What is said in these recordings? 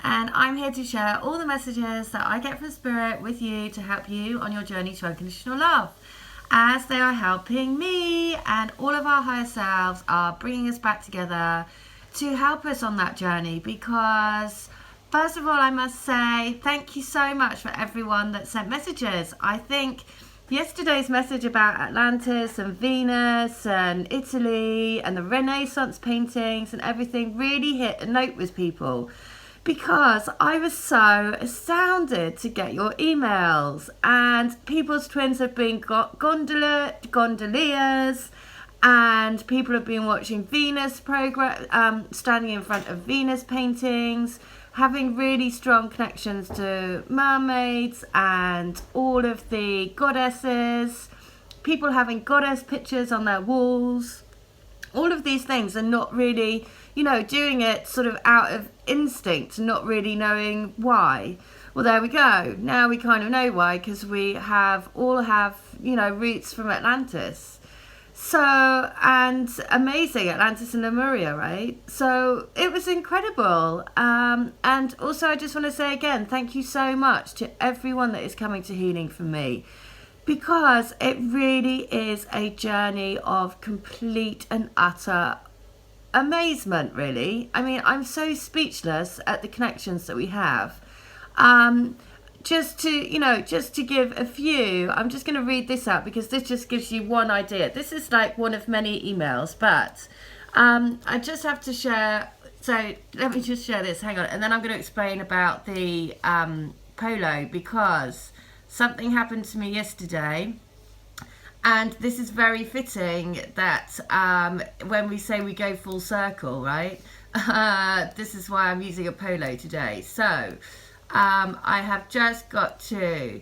and I'm here to share all the messages that I get from Spirit with you to help you on your journey to unconditional love, as they are helping me, and all of our higher selves are bringing us back together to help us on that journey. Because first of all, I must say thank you so much for everyone that sent messages. I think yesterday's message about Atlantis and Venus and Italy and the Renaissance paintings and everything really hit a note with people, because I was so astounded to get your emails, and people's twins have been gondoliers, and people have been watching Venus standing in front of Venus paintings, having really strong connections to mermaids and all of the goddesses, people having goddess pictures on their walls. All of these things are not really, doing it sort of out of instinct, not really knowing why. Well, there we go. Now we kind of know why, because we all have roots from Atlantis. So, and amazing, Atlantis and Lemuria, right? So it was incredible. And also I just want to say again, thank you so much to everyone that is coming to healing from me, because it really is a journey of complete and utter amazement, really. I mean, I'm so speechless at the connections that we have. Just to give a few, I'm just going to read this out because this just gives you one idea. This is like one of many emails, but I just have to share. So let me just share this. Hang on. And then I'm going to explain about the polo, because something happened to me yesterday. And this is very fitting that when we say we go full circle, right? This is why I'm using a polo today. So I have just to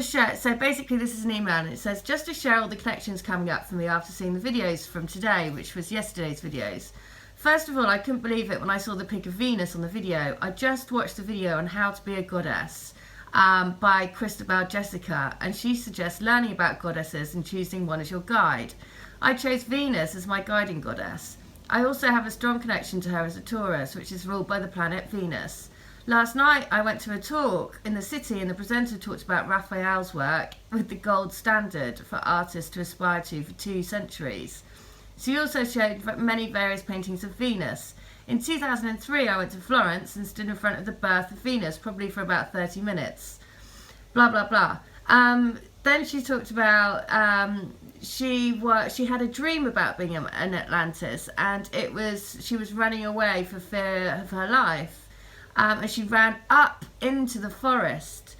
share. So basically this is an email, and it says, just to share all the connections coming up for me after seeing the videos from today, which was yesterday's videos. First of all, I couldn't believe it when I saw the pic of Venus on the video. I just watched the video on how to be a goddess by Christabel Jessica, and she suggests learning about goddesses and choosing one as your guide. I chose Venus as my guiding goddess. I also have a strong connection to her as a Taurus, which is ruled by the planet Venus. Last night I went to a talk in the city, and the presenter talked about Raphael's work with the gold standard for artists to aspire to for 2 centuries. She also showed many various paintings of Venus. In 2003 I went to Florence and stood in front of the birth of Venus, probably for about 30 minutes. Blah blah blah. Then she talked about she had a dream about being in Atlantis, and she was running away for fear of her life. And she ran up into the forest.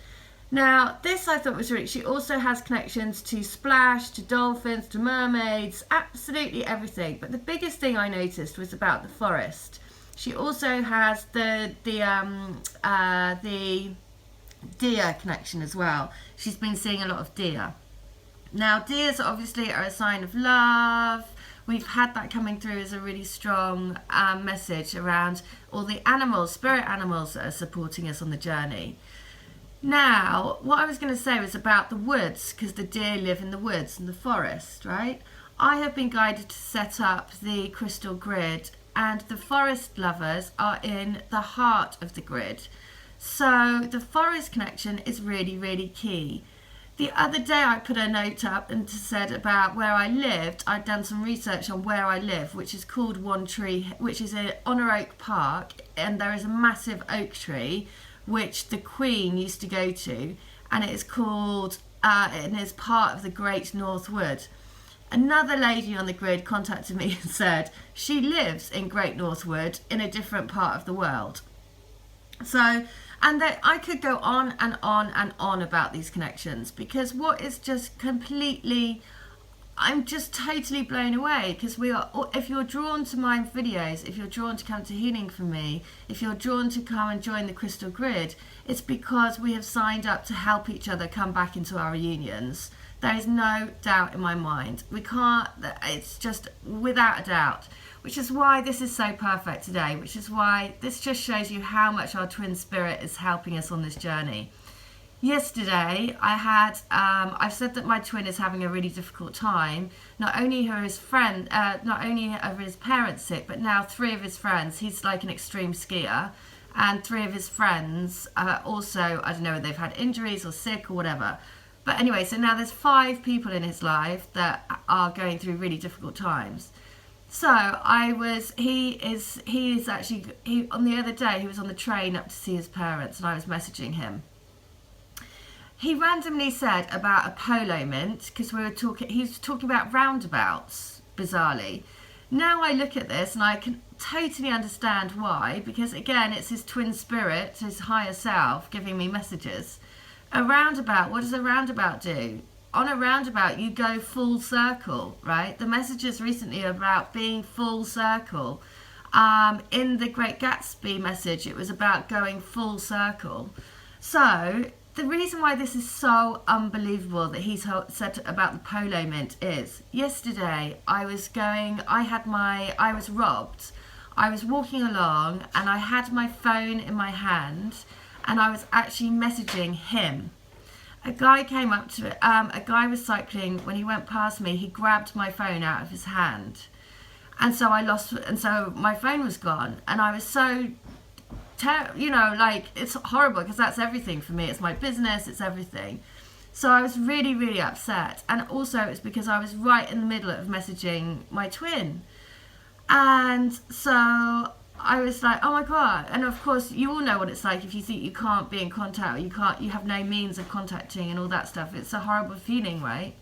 Now, this I thought was really... She also has connections to splash, to dolphins, to mermaids, absolutely everything. But the biggest thing I noticed was about the forest. She also has the deer connection as well. She's been seeing a lot of deer. Now, deers obviously are a sign of love. We've had that coming through as a really strong message around all the animals, spirit animals that are supporting us on the journey. Now, what I was going to say was about the woods, because the deer live in the woods and the forest, right? I have been guided to set up the crystal grid, and the forest lovers are in the heart of the grid. So the forest connection is really, really key. The other day I put a note up and said about where I lived. I'd done some research on where I live, which is called One Tree, which is on Honor Oak Park, and there is a massive oak tree which the Queen used to go to, and it is called and is part of the Great North Wood. Another lady on the grid contacted me and said she lives in Great North Wood in a different part of the world. So, and I could go on and on and on about these connections, because what is just completely, I'm just totally blown away, because if you're drawn to my videos, if you're drawn to come to healing from me, if you're drawn to come and join the Crystal Grid, it's because we have signed up to help each other come back into our reunions. There is no doubt in my mind. It's just without a doubt. Which is why this is so perfect today, which is why this just shows you how much our twin spirit is helping us on this journey. Yesterday, I've said that my twin is having a really difficult time. Not only are his parents sick, but now 3 of his friends. He's like an extreme skier, and 3 of his friends also, I don't know, they've had injuries or sick or whatever. But anyway, so now there's 5 people in his life that are going through really difficult times. So on the other day, he was on the train up to see his parents, and I was messaging him. He randomly said about a polo mint, because he was talking about roundabouts, bizarrely. Now I look at this and I can totally understand why, because again, it's his twin spirit, his higher self, giving me messages. A roundabout, what does a roundabout do? On a roundabout, you go full circle, right? The messages recently are about being full circle. In the Great Gatsby message, it was about going full circle. So the reason why this is so unbelievable that he's said about the polo mint is, yesterday I was robbed. I was walking along and I had my phone in my hand and I was actually messaging him. A guy came up to it. A guy was cycling. When he went past me, he grabbed my phone out of his hand, and so my phone was gone. And I was so, it's horrible because that's everything for me. It's my business. It's everything. So I was really, really upset. And also it's because I was right in the middle of messaging my twin, and so I was like, oh my God. And of course, you all know what it's like if you think you can't be in contact, or you have no means of contacting and all that stuff. It's a horrible feeling, right?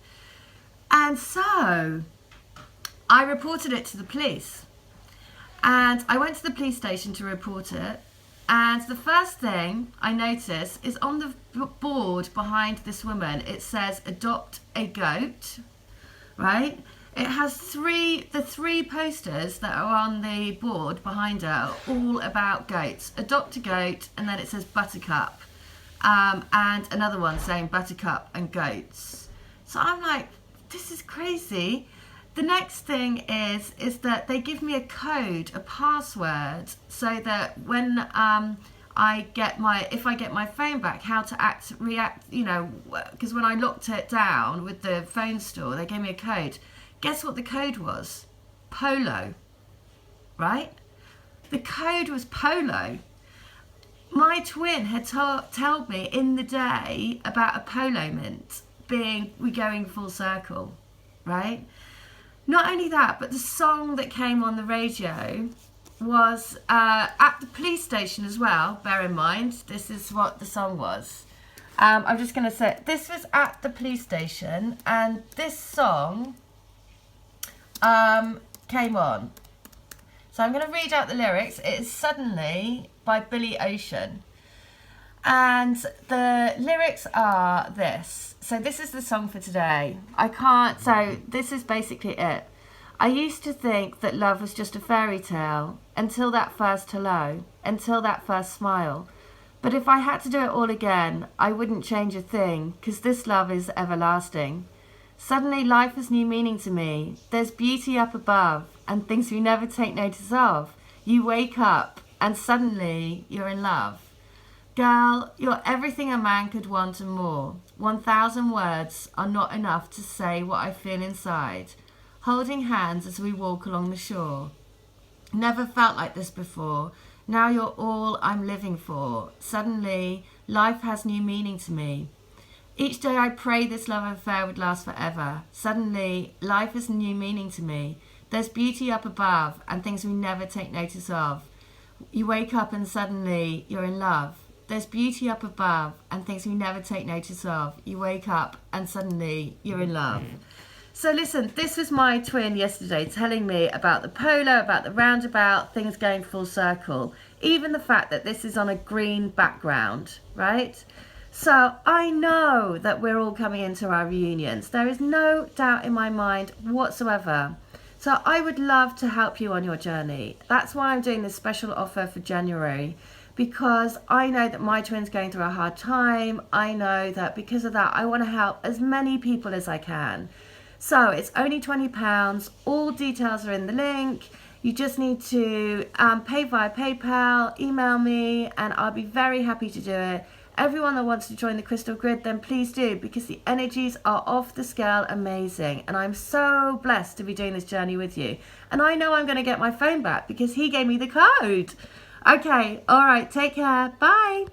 And so I reported it to the police. And I went to the police station to report it. And the first thing I noticed is on the board behind this woman, it says, adopt a goat, right? It has the three posters that are on the board behind her are all about goats. Adopt a goat, and then it says Buttercup. And another one saying Buttercup and goats. So I'm like, this is crazy. The next thing is that they give me a code, a password, so that when if I get my phone back, how to react, because when I locked it down with the phone store, they gave me a code. Guess what the code was? Polo, right? The code was polo. My twin had told me in the day about a polo mint going full circle, right? Not only that, but the song that came on the radio was at the police station as well. Bear in mind, this is what the song was. I'm just going to say, this was at the police station, and this song came on. So I'm going to read out the lyrics. It is Suddenly by Billy Ocean. And the lyrics are this. So this is the song for today. So this is basically it. I used to think that love was just a fairy tale until that first hello, until that first smile. But if I had to do it all again, I wouldn't change a thing, 'cause this love is everlasting. Suddenly life has new meaning to me. There's beauty up above and things we never take notice of. You wake up and suddenly you're in love. Girl, you're everything a man could want and more. 1,000 words are not enough to say what I feel inside. Holding hands as we walk along the shore. Never felt like this before. Now you're all I'm living for. Suddenly, life has new meaning to me. Each day I pray this love affair would last forever. Suddenly, life has new meaning to me. There's beauty up above and things we never take notice of. You wake up and suddenly you're in love. There's beauty up above and things we never take notice of. You wake up and suddenly you're in love. So listen, this was my twin yesterday telling me about the polo, about the roundabout, things going full circle. Even the fact that this is on a green background, right? So I know that we're all coming into our reunions. There is no doubt in my mind whatsoever. So I would love to help you on your journey. That's why I'm doing this special offer for January, because I know that my twin's going through a hard time. I know that because of that, I want to help as many people as I can. So it's only £20. All details are in the link. You just need to pay via PayPal, email me, and I'll be very happy to do it. Everyone that wants to join the Crystal Grid, then please do, because the energies are off the scale amazing. And I'm so blessed to be doing this journey with you. And I know I'm going to get my phone back because he gave me the code. Okay, all right, take care. Bye.